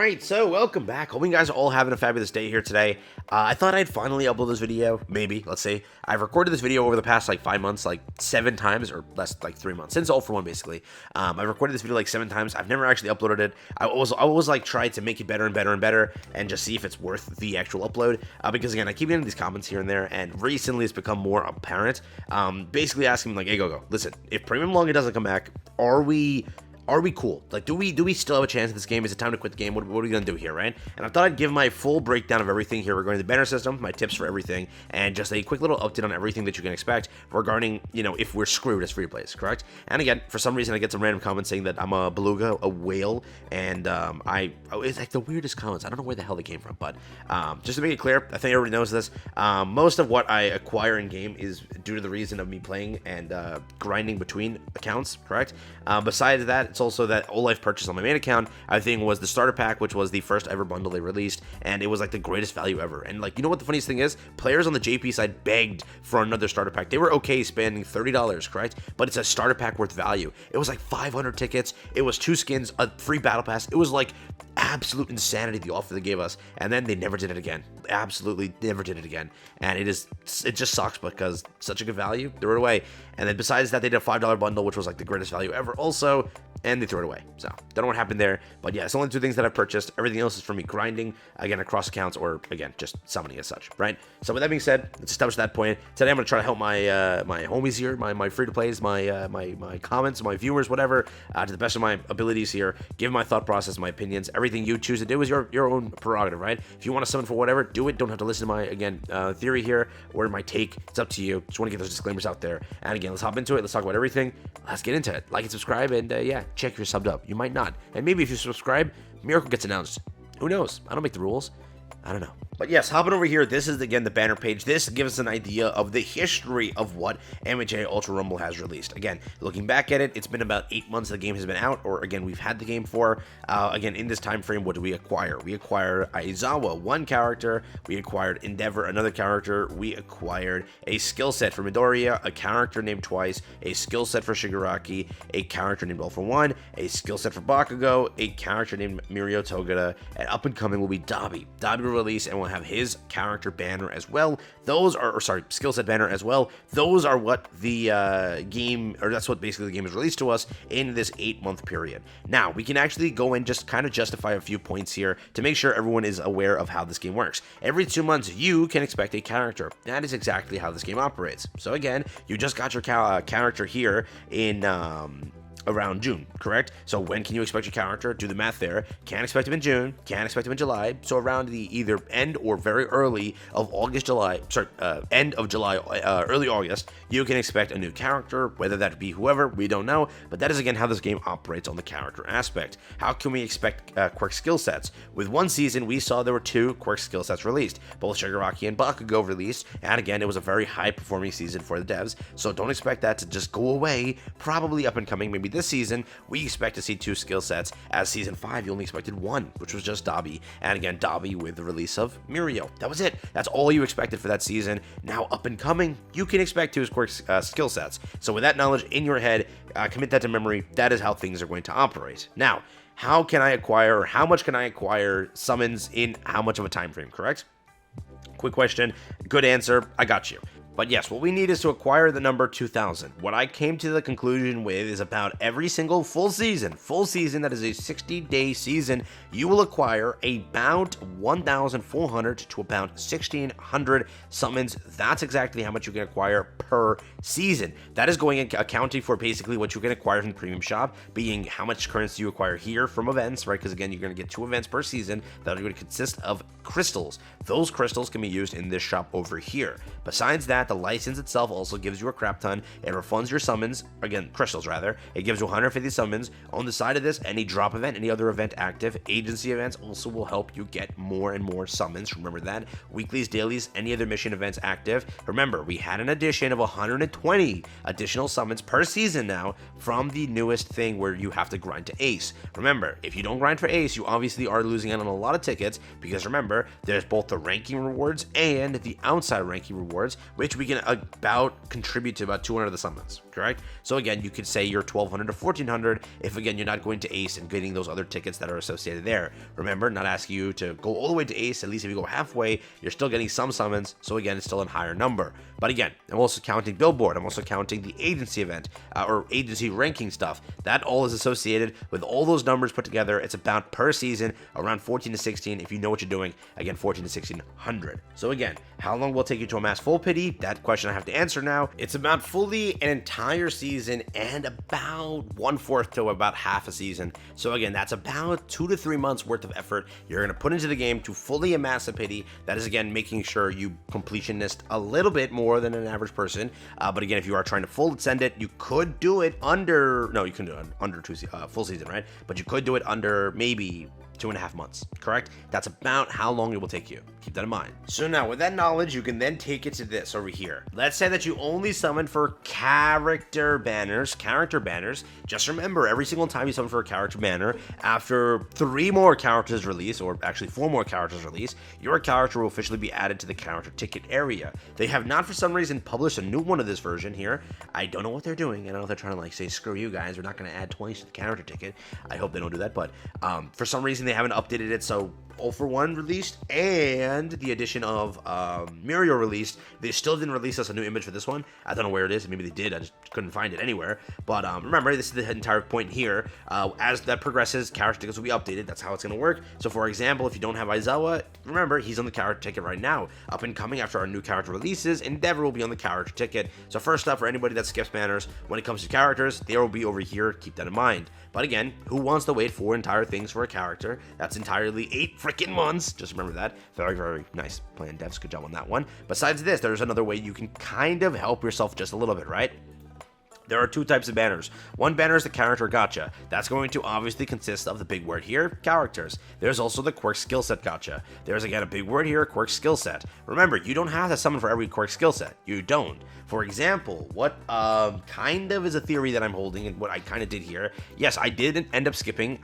Alright, so welcome back. Hope you guys are all having a fabulous day here today. I thought I'd finally upload this video, maybe, let's see. I've recorded this video over the past, 5 months, 7 times, or less, 3 months, since All For One, basically. I've recorded this video, 7 times. I've never actually uploaded it. I always try to make it better and better and better, and just see if it's worth the actual upload, because, again, I keep getting these comments here and there, and recently it's become more apparent, basically asking me, hey, go, listen, if Premium Longer doesn't come back, are we cool? Do we still have a chance at this game? Is it time to quit the game? What are we gonna do here, right? And I thought I'd give my full breakdown of everything here regarding the banner system, my tips for everything, and just a quick little update on everything that you can expect regarding, if we're screwed as free plays, correct? And again, for some reason, I get some random comments saying that I'm a beluga, a whale, and it's like the weirdest comments. I don't know where the hell they came from, but just to make it clear, I think everybody knows this. Most of what I acquire in game is due to the reason of me playing and grinding between accounts, correct? Besides that, it's also that all I've purchased on my main account, I think, was the starter pack, which was the first ever bundle they released, and it was the greatest value ever. And you know what the funniest thing is? Players on the JP side begged for another starter pack. They were okay spending $30, correct? But it's a starter pack worth value. It was 500 tickets, it was 2 skins, a free battle pass. It was absolute insanity, the offer they gave us, and then they never did it again. Absolutely never did it again. And it just sucks because such a good value, threw it away. And then besides that, they did a $5 bundle, which was the greatest value ever also, and they threw it away. So don't know what happened there, but yeah, it's only 2 things that I've purchased. Everything else is for me grinding, again, across accounts, or again, just summoning as such, right? So with that being said, let's establish that point. Today I'm going to try to help my my homies here, my free-to-plays, my comments, my viewers, whatever, to the best of my abilities here, give my thought process, my opinions. Everything you choose to do is your own prerogative, right? If you want to summon for whatever, do it. Don't have to listen to my, again, theory here, or my take. It's up to you. Just want to get those disclaimers out there. And again, let's hop into it. Let's talk about everything. Let's get into it. Like and subscribe, and yeah, check if you're subbed up. You might not. And maybe if you subscribe, Miracle gets announced. Who knows? I don't make the rules. I don't know. But yes, hopping over here, this is, again, the banner page. This gives us an idea of the history of what MHA Ultra Rumble has released. Again, looking back at it, it's been about 8 months the game has been out, or again, we've had the game for. Again, in this time frame, what do we acquire? We acquired Aizawa, 1 character. We acquired Endeavor, another character. We acquired a skill set for Midoriya, a character named Twice, a skill set for Shigaraki, a character named All For One, a skill set for Bakugo, a character named Mirio Togata, and up and coming will be Dabi. Dabi will release, and we'll have his character banner as well. Those are, skill set banner as well. Those are what the game, or that's what basically the game is released to us in this 8-month period. Now, we can actually go and just kind of justify a few points here to make sure everyone is aware of how this game works. Every 2 months, you can expect a character. That is exactly how this game operates. So again, you just got your character here in around June, correct? So when can you expect your character? Do the math there. Can't expect him in June, can't expect him in July. So around the either end or very early of end of July, early August, you can expect a new character, whether that be whoever, we don't know, but that is again how this game operates on the character aspect. How can we expect quirk skill sets? With one season, we saw there were 2 quirk skill sets released, both Shigaraki and Bakugo released, and again, it was a very high performing season for the devs, so don't expect that to just go away. Probably up and coming, maybe this season, we expect to see 2 skill sets. As season 5, you only expected 1, which was just Dabi, and again, Dabi with the release of Mirio. That was it. That's all you expected for that season. Now, up and coming, you can expect 2 quirk skill sets. So with that knowledge in your head, commit that to memory. That is how things are going to operate. Now, how can I acquire, or how much can I acquire summons in how much of a time frame, correct? Quick question, good answer, I got you. But yes, what we need is to acquire the number 2,000. What I came to the conclusion with is about every single full season, that is a 60-day season, you will acquire about 1,400 to about 1,600 summons. That's exactly how much you can acquire per season. That is going and accounting for basically what you can acquire from the premium shop, being how much currency you acquire here from events, right? Because again, you're going to get 2 events per season that are going to consist of crystals. Those crystals can be used in this shop over here. Besides that, the license itself also gives you a crap ton. It refunds your summons, again, crystals rather. It gives you 150 summons. On the side of this, any drop event, any other event active, agency events also will help you get more and more summons. Remember that. Weeklies, dailies, any other mission events active. Remember, we had an addition of 120 additional summons per season now from the newest thing where you have to grind to ace. Remember, if you don't grind for ace, you obviously are losing out on a lot of tickets, because remember, there's both the ranking rewards and the outside ranking rewards, which we can about contribute to about 200 of the summons. correct? So again, you could say you're 1200 to 1400 if again you're not going to ace and getting those other tickets that are associated there. Remember, not asking you to go all the way to ace. At least if you go halfway, you're still getting some summons. So again, it's still a higher number. But again, I'm also counting billboard. I'm also counting the agency event or agency ranking stuff. That all is associated with all those numbers put together. It's about per season around 14 to 16 if you know what you're doing. Again, 14 to 1600. So again, how long will it take you to amass full pity? That question I have to answer now. It's about fully an entire season and about 1/4 to about half a season. So again, that's about 2 to 3 months worth of effort you're going to put into the game to fully amass a pity. That is again making sure you completionist a little bit more than an average person. But again, if you are trying to full send it, you could do it under, no, you can do it under full season, right? But you could do it under maybe 2.5 months, correct? That's about how long it will take you. Keep that in mind. So now with that knowledge, you can then take it to this over here. Let's say that you only summon for character banners. Just remember, every single time you summon for a character banner, after 3 more characters release, or actually 4 more characters release, your character will officially be added to the character ticket area. They have not for some reason published a new one of this version here. I don't know what they're doing. I don't know if they're trying to like say, screw you guys, we're not going to add twice to the character ticket. I hope they don't do that, but for some reason they haven't updated it, so All for One released and the addition of Mirio released. They still didn't release us a new image for this one. I don't know where it is. Maybe they did. I just couldn't find it anywhere. But remember, this is the entire point here. As that progresses, character tickets will be updated. That's how it's going to work. So for example, if you don't have Aizawa, remember, he's on the character ticket right now. Up and coming after our new character releases, Endeavor will be on the character ticket. So first up, for anybody that skips banners, when it comes to characters, they will be over here. Keep that in mind. But again, who wants to wait 4 entire things for a character? That's entirely 8 freaking months. Just remember that. Very, very nice plan, devs. Good job on that one. Besides this, there's another way you can kind of help yourself just a little bit, right? There are 2 types of banners. One banner is the character gacha. That's going to obviously consist of the big word here, characters. There's also the quirk skill set gacha. There's again a big word here, quirk skill set. Remember, you don't have to summon for every quirk skill set. You don't. For example, what kind of is a theory that I'm holding and what I kind of did here. Yes, I did end up skipping,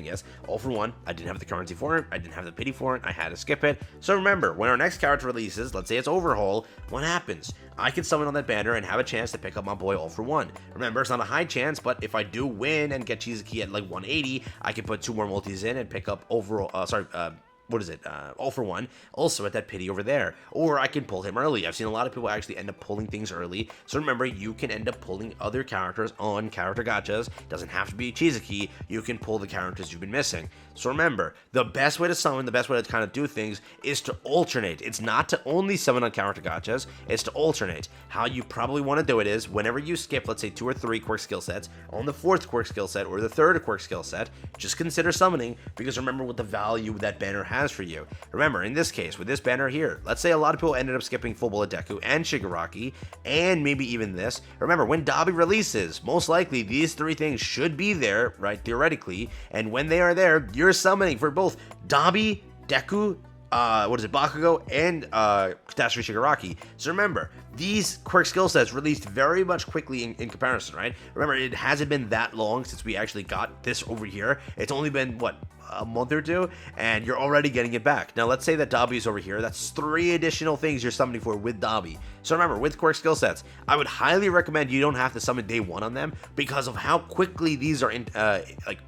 yes. All for One, I didn't have the currency for it. I didn't have the pity for it. I had to skip it. So remember, when our next character releases, let's say it's Overhaul, what happens? I can summon on that banner and have a chance to pick up my boy All for One. Remember, it's not a high chance, but if I do win and get Chizaki at like 180, I can put 2 more multis in and pick up overall, All for One, also at that pity over there. Or I can pull him early. I've seen a lot of people actually end up pulling things early. So remember, you can end up pulling other characters on character gachas. Doesn't have to be Chizaki. You can pull the characters you've been missing. So remember, the best way to summon, the best way to kind of do things is to alternate. It's not to only summon on character gachas, it's to alternate. How you probably want to do it is, whenever you skip, let's say 2 or 3 quirk skill sets, on the 4th quirk skill set or the 3rd quirk skill set, just consider summoning, because remember what the value that banner has for you. Remember, in this case, with this banner here, let's say a lot of people ended up skipping Full Bullet Deku and Shigaraki, and maybe even this. Remember, when Dabi releases, most likely these 3 things should be there, right, theoretically, and when they are there, you're summoning for both Dabi, Deku, Bakugo, and Catastrophe Shigaraki. So remember, these quirk skill sets released very much quickly in comparison, right? Remember, it hasn't been that long since we actually got this over here. It's only been, what, a month or 2, and you're already getting it back. Now, let's say that Dabi is over here. That's 3 additional things you're summoning for with Dabi. So remember, with quirk skill sets, I would highly recommend you don't have to summon day 1 on them, because of how quickly these are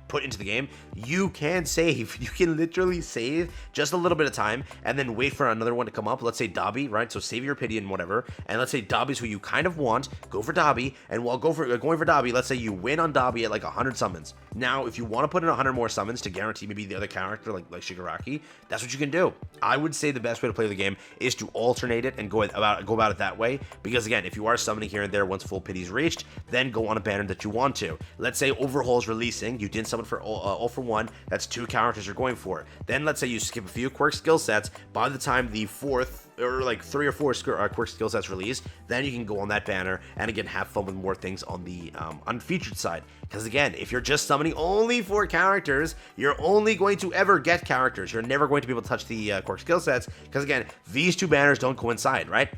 put into the game. You can save. You can literally save just a little bit of time and then wait for another one to come up. Let's say Dabi, right? So save your pity and whatever. And let's say Dabi's who you kind of want. Go for Dabi. And while going for Dabi, let's say you win on Dabi at like 100 summons. Now, if you want to put in 100 more summons to guarantee maybe the other character like Shigaraki, that's what you can do. I would say the best way to play the game is to alternate it and go about it that way. Because again, if you are summoning here and there once full pity is reached, then go on a banner that you want to. Let's say Overhaul is releasing. You didn't summon for All for One. That's 2 characters you're going for. Then let's say you skip a few quirk skill sets. By the time the 4th or like 3 or 4 quirk skill sets release, then you can go on that banner and again have fun with more things on the unfeatured side. Because again, if you're just summoning only 4 characters, you're only going to ever get characters. You're never going to be able to touch the quirk skill sets, because again, these 2 banners don't coincide, right?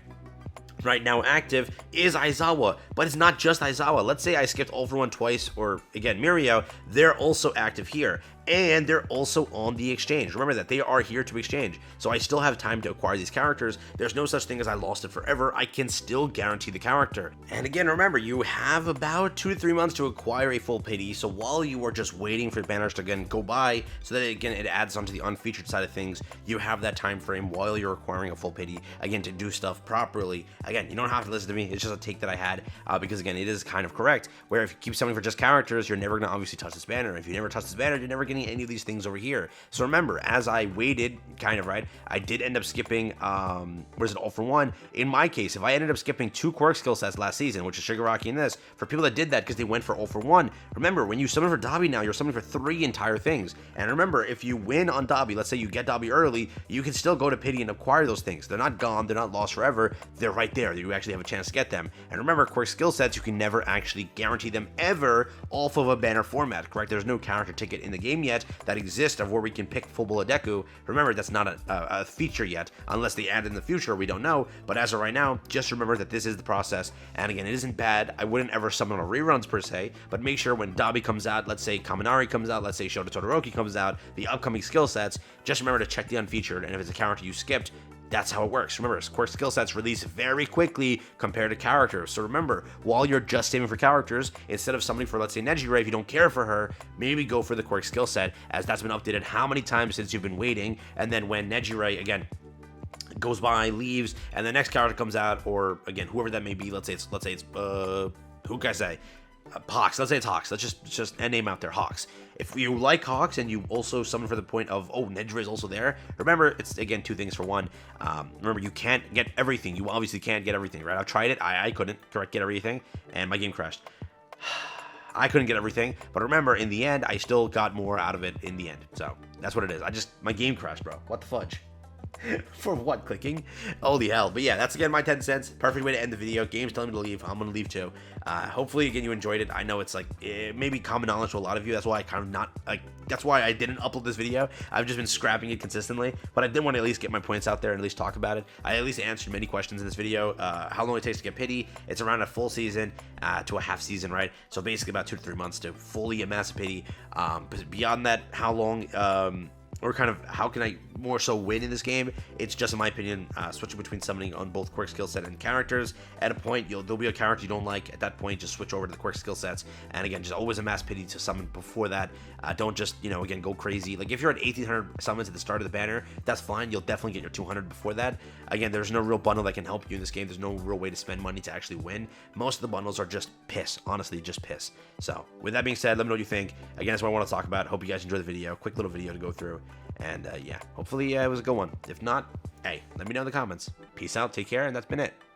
Right now active is Aizawa, but it's not just Aizawa. Let's say I skipped All for One twice, or again Mirio, they're also active here. and they're also on the exchange. Remember that they are here to exchange, so I still have time to acquire these characters. There's no such thing as I lost it forever. I can still guarantee the character. And again, remember, you have about 2 to 3 months to acquire a full pity, so while you are just waiting for banners to again go by, so that again it adds onto the unfeatured side of things, you have that time frame while you're acquiring a full pity, again, to do stuff properly. Again, you don't have to listen to me, it's just a take that I had, because again, it is kind of correct, where if you keep selling for just characters, you're never going to obviously touch this banner. If you never touch this banner, you're never getting any of these things over here. So remember, as I waited, kind of, right, I did end up skipping, what is it, all for one. In my case, if I ended up skipping 2 quirk skill sets last season, which is Shigaraki and this, for people that did that because they went for all for one, remember, when you summon for Dabi now, you're summoning for 3 entire things. And remember, if you win on Dabi, let's say you get Dabi early, you can still go to pity and acquire those things. They're not gone, they're not lost forever, they're right there. You actually have a chance to get them. And remember, quirk skill sets, you can never actually guarantee them ever off of a banner format, correct? There's no character ticket in the game yet that exists of where we can pick full bullet Deku. Remember, that's not a feature yet, unless they add in the future, we don't know. But as of right now, just remember that this is the process. And again, it isn't bad. I wouldn't ever summon on reruns per se, but make sure when Dabi comes out, let's say Kaminari comes out, let's say Shota Todoroki comes out, the upcoming skill sets, just remember to check the unfeatured, and if it's a character you skipped, that's how it works. Remember, quirk skill sets release very quickly compared to characters. So remember, while you're just saving for characters, instead of summoning for, let's say, Nejire, if you don't care for her, maybe go for the quirk skill set, as that's been updated how many times since you've been waiting. And then when Nejire, again, goes by, leaves, and the next character comes out, or again, whoever that may be, let's say it's who can I say? Hawks. Let's say it's Hawks. Let's just a name out there, Hawks. If you like Hawks and you also summon for the point of, oh, Nejire is also there, remember, it's, again, 2 things for one. Remember, you can't get everything. You obviously can't get everything, right? I've tried it. I couldn't, get everything, and my game crashed. I couldn't get everything, but remember, in the end, I still got more out of it in the end. So, that's what it is. My game crashed, bro. What the fudge? For what? Clicking? Holy hell. But yeah, that's again my 10 cents. Perfect way to end the video. Game's telling me to leave. I'm going to leave too. Hopefully, again, you enjoyed it. I know it's like, it may be common knowledge to a lot of you. That's why I kind of not, like, that's why I didn't upload this video. I've just been scrapping it consistently, but I did want to at least get my points out there and at least talk about it. I at least answered many questions in this video. How long it takes to get pity. It's around a full season to a half season, right? So basically about 2 to 3 months to fully amass pity. But beyond that, how long, or kind of how can I more so win in this game? It's just, in my opinion, switching between summoning on both quirk skill set and characters. At a point, there'll be a character you don't like. At that point, just switch over to the quirk skill sets. And again, just always amass pity to summon before that. Don't just, again, go crazy. Like, if you're at 1,800 summons at the start of the banner, that's fine. You'll definitely get your 200 before that. Again, there's no real bundle that can help you in this game. There's no real way to spend money to actually win. Most of the bundles are just piss. Honestly, just piss. So, with that being said, let me know what you think. Again, that's what I want to talk about. Hope you guys enjoyed the video. Quick little video to go through. And yeah, hopefully it was a good one. If not, hey, let me know in the comments. Peace out, take care, and that's been it.